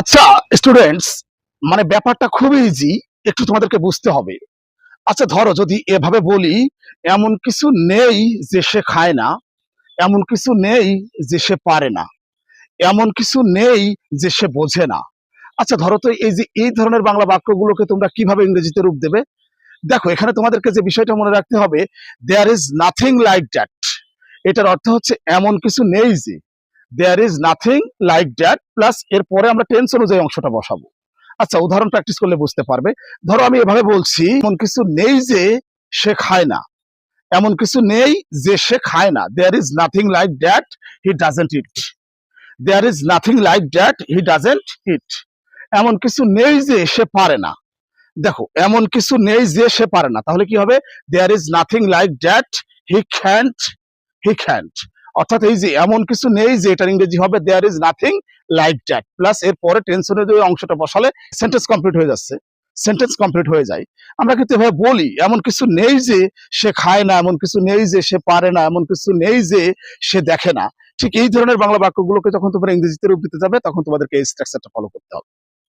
আচ্ছা স্টুডেন্টস, মানে ব্যাপারটা খুবই ইজি, একটু তোমাদেরকে বুঝতে হবে। আচ্ছা ধরো যদি এভাবে বলি, এমন কিছু নেই যে সে খায় না, এমন কিছু নেই যে সে পারে না, এমন কিছু নেই যে সে বোঝে না। আচ্ছা ধরো তো এই যে এই ধরনের বাংলা বাক্যগুলোকে তোমরা কিভাবে ইংরেজিতে রূপ দেবে? দেখো এখানে তোমাদেরকে যে বিষয়টা মনে রাখতে হবে, there is nothing like that. এটার অর্থ হচ্ছে এমন কিছু নেই যে, there is nothing like that plus এরপরে আমরা টেন্স অনুযায়ী অংশটা বসাবো। আচ্ছা উদাহরণ প্র্যাকটিস করলে বুঝতে পারবে। ধরো আমি এভাবে বলছি, এমন কিছু নেই যে সে খায় না, এমন কিছু নেই যে সে খায় না, there is nothing like that he doesn't eat, there is nothing like that he doesn't eat. এমন কিছু নেই যে সে পারে না। দেখো এমন কিছু নেই যে সে পারে না, তাহলে কি হবে? There is nothing like that he can't, he can't. অর্থাৎ এই যে এমন কিছু নেই যে, এটার ইংরেজি হবে there is nothing like that plus এর পরে টেন্সনের যে অংশটা বসালে সেন্টেন্স কমপ্লিট হয়ে যাচ্ছে, সেন্টেন্স কমপ্লিট হয়ে যায়। আমরা কিন্তু এভাবে বলি, এমন কিছু নেই যে সে খায় না, এমন কিছু নেই যে সে পারে না, এমন কিছু নেই যে সে দেখে না। ঠিক এই ধরনের বাংলা বাক্যগুলোকে যখন তোমরা ইংরেজিতে রূপ দিতে যাবে তখন তোমাদেরকে এই স্ট্রাকচারটা ফলো করতে হবে।